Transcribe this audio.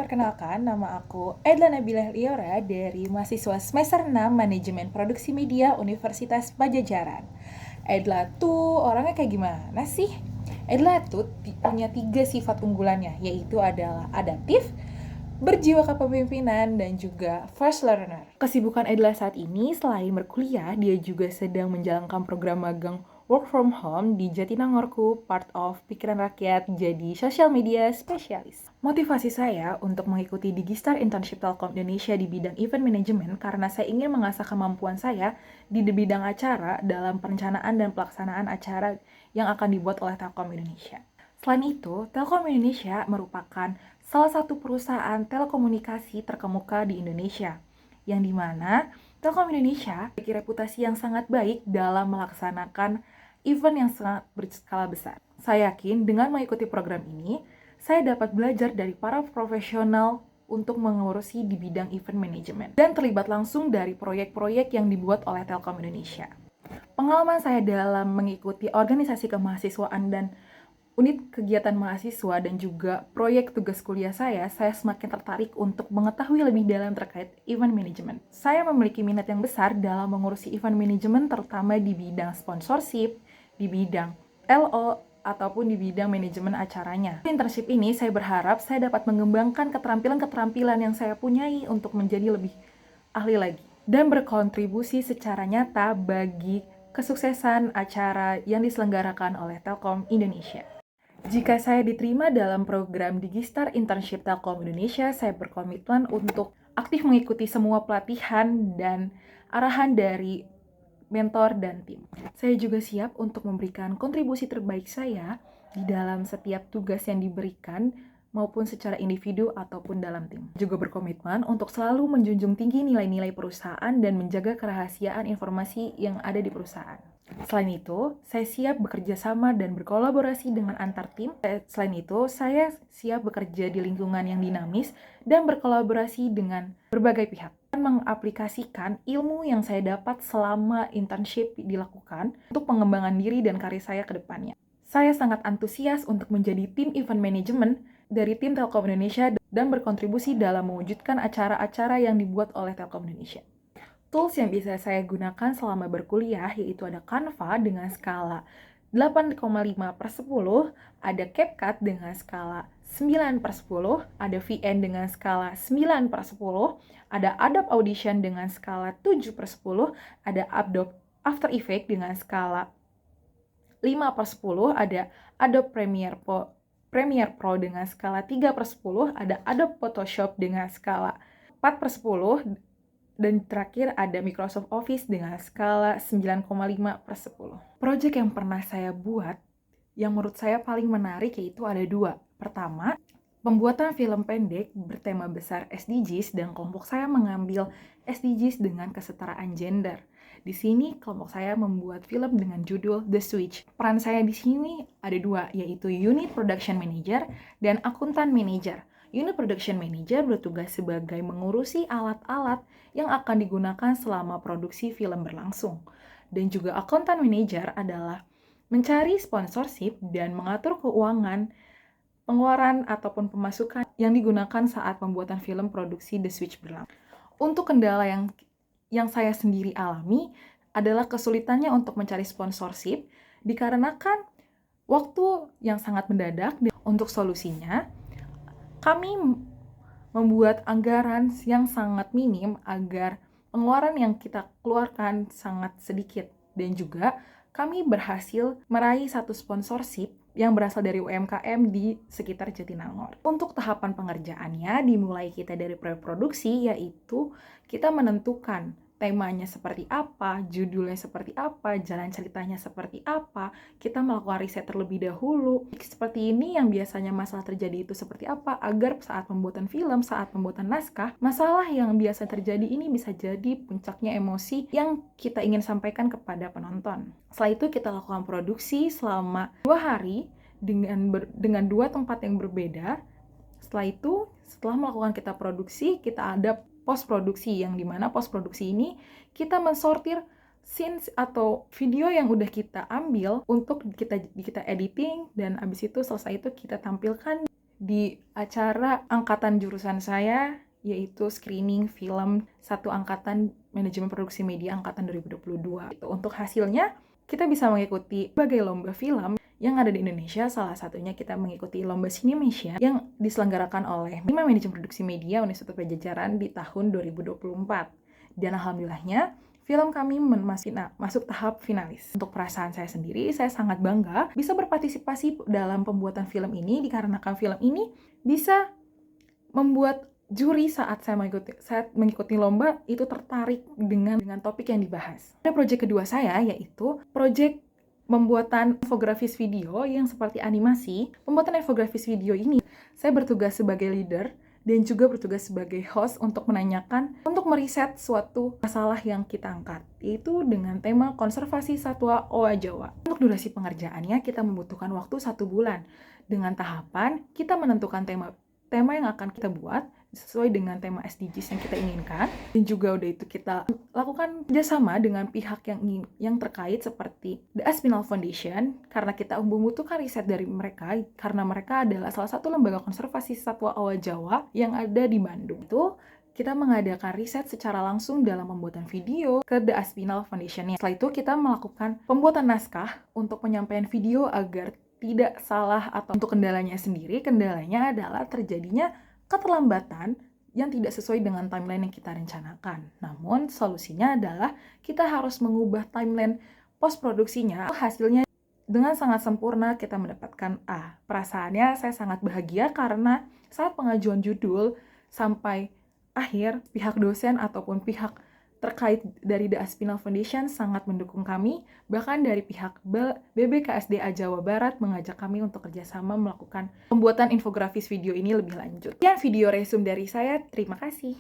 Perkenalkan, nama aku Edla Nabilah Liora dari mahasiswa semester 6 Manajemen Produksi Media Universitas Pajajaran. Edla tuh orangnya kayak gimana sih? Edla tuh punya 3 sifat unggulannya, yaitu adalah adaptif, berjiwa kepemimpinan, dan juga first learner. Kesibukan Edla saat ini selain berkuliah, dia juga sedang menjalankan program magang work from home di Jatinangorku, part of Pikiran Rakyat, jadi social media spesialis. Motivasi saya untuk mengikuti Digistar Internship Telkom Indonesia di bidang event management karena saya ingin mengasah kemampuan saya di bidang acara dalam perencanaan dan pelaksanaan acara yang akan dibuat oleh Telkom Indonesia. Selain itu, Telkom Indonesia merupakan salah satu perusahaan telekomunikasi terkemuka di Indonesia, yang dimana Telkom Indonesia memiliki reputasi yang sangat baik dalam melaksanakan event yang sangat berskala besar. Saya yakin dengan mengikuti program ini, saya dapat belajar dari para profesional untuk mengurusi di bidang event management dan terlibat langsung dari proyek-proyek yang dibuat oleh Telkom Indonesia. Pengalaman saya dalam mengikuti organisasi kemahasiswaan dan unit kegiatan mahasiswa dan juga proyek tugas kuliah saya semakin tertarik untuk mengetahui lebih dalam terkait event management. Saya memiliki minat yang besar dalam mengurusi event management terutama di bidang sponsorship, di bidang LO, ataupun di bidang manajemen acaranya. Di internship ini saya berharap saya dapat mengembangkan keterampilan-keterampilan yang saya punyai untuk menjadi lebih ahli lagi dan berkontribusi secara nyata bagi kesuksesan acara yang diselenggarakan oleh Telkom Indonesia. Jika saya diterima dalam program Digistar Internship Telkom Indonesia, saya berkomitmen untuk aktif mengikuti semua pelatihan dan arahan dari mentor dan tim. Saya juga siap untuk memberikan kontribusi terbaik saya di dalam setiap tugas yang diberikan maupun secara individu ataupun dalam tim. Juga berkomitmen untuk selalu menjunjung tinggi nilai-nilai perusahaan dan menjaga kerahasiaan informasi yang ada di perusahaan. Selain itu, saya siap bekerja sama dan berkolaborasi dengan antar tim. Selain itu, saya siap bekerja di lingkungan yang dinamis dan berkolaborasi dengan berbagai pihak dan mengaplikasikan ilmu yang saya dapat selama internship dilakukan untuk pengembangan diri dan karir saya ke depannya. Saya sangat antusias untuk menjadi tim event management dari tim Telkom Indonesia dan berkontribusi dalam mewujudkan acara-acara yang dibuat oleh Telkom Indonesia. Tools yang bisa saya gunakan selama berkuliah yaitu ada Canva dengan skala 8,5/10, ada CapCut dengan skala 9/10, ada VN dengan skala 9/10, ada Adobe Audition dengan skala 7/10, ada Adobe After Effects dengan skala 5/10, ada Adobe Premiere Pro dengan skala 3/10, ada Adobe Photoshop dengan skala 4/10, dan terakhir ada Microsoft Office dengan skala 9,5/10. Project yang pernah saya buat yang menurut saya paling menarik yaitu ada 2. Pertama, pembuatan film pendek bertema besar SDGs dan kelompok saya mengambil SDGs dengan kesetaraan gender. Di sini kelompok saya membuat film dengan judul The Switch. Peran saya di sini ada 2, yaitu Unit Production Manager dan Akuntan Manager. Unit Production Manager bertugas sebagai mengurusi alat-alat yang akan digunakan selama produksi film berlangsung. Dan juga Accountant Manager adalah mencari sponsorship dan mengatur keuangan, pengeluaran ataupun pemasukan yang digunakan saat pembuatan film produksi The Switch berlangsung. Untuk kendala yang saya sendiri alami adalah kesulitannya untuk mencari sponsorship dikarenakan waktu yang sangat mendadak. Untuk solusinya, kami membuat anggaran yang sangat minim agar pengeluaran yang kita keluarkan sangat sedikit. Dan juga kami berhasil meraih 1 sponsorship yang berasal dari UMKM di sekitar Jatinangor. Untuk tahapan pengerjaannya dimulai kita dari pre-produksi, yaitu kita menentukan temanya seperti apa, judulnya seperti apa, jalan ceritanya seperti apa, kita melakukan riset terlebih dahulu. Seperti ini yang biasanya masalah terjadi itu seperti apa, agar saat pembuatan film, saat pembuatan naskah, masalah yang biasa terjadi ini bisa jadi puncaknya emosi yang kita ingin sampaikan kepada penonton. Setelah itu kita lakukan produksi selama 2 hari dengan 2 tempat yang berbeda. Setelah itu, setelah melakukan kita produksi, kita ada post-produksi, yang dimana post-produksi ini kita mensortir scenes atau video yang udah kita ambil untuk kita editing, dan abis itu selesai itu kita tampilkan di acara angkatan jurusan saya, yaitu screening film satu angkatan manajemen produksi media angkatan 2022. Untuk hasilnya, kita bisa mengikuti berbagai lomba film yang ada di Indonesia. Salah satunya kita mengikuti lomba Cinemesia yang diselenggarakan oleh Manajemen Produksi Media Universitas Pajajaran di tahun 2024. Dan alhamdulillahnya, film kami masuk tahap finalis. Untuk perasaan saya sendiri, saya sangat bangga bisa berpartisipasi dalam pembuatan film ini dikarenakan film ini bisa membuat juri saat saya mengikuti lomba itu tertarik dengan topik yang dibahas. Ada proyek kedua saya, yaitu proyek pembuatan infografis video yang seperti animasi. Pembuatan infografis video ini, saya bertugas sebagai leader dan juga bertugas sebagai host untuk meriset suatu masalah yang kita angkat, yaitu dengan tema konservasi satwa owa Jawa. Untuk durasi pengerjaannya, kita membutuhkan waktu 1 bulan. Dengan tahapan, kita menentukan tema yang akan kita buat sesuai dengan tema SDGs yang kita inginkan, dan juga udah itu kita lakukan kerjasama dengan pihak yang terkait seperti The Aspinall Foundation, karena kita membutuhkan riset dari mereka, karena mereka adalah salah satu lembaga konservasi satwa owa Jawa yang ada di Bandung. Itu kita mengadakan riset secara langsung dalam pembuatan video ke The Aspinall Foundation. Setelah itu kita melakukan pembuatan naskah untuk penyampaian video agar tidak salah, atau untuk kendalanya adalah terjadinya keterlambatan yang tidak sesuai dengan timeline yang kita rencanakan. Namun solusinya adalah kita harus mengubah timeline post-produksinya. Hasilnya dengan sangat sempurna kita mendapatkan A. Perasaannya saya sangat bahagia karena saat pengajuan judul sampai akhir, pihak dosen ataupun pihak terkait dari The Aspinall Foundation sangat mendukung kami, bahkan dari pihak BBKSDA Jawa Barat mengajak kami untuk kerjasama melakukan pembuatan infografis video ini lebih lanjut. Sekian video resume dari saya, terima kasih.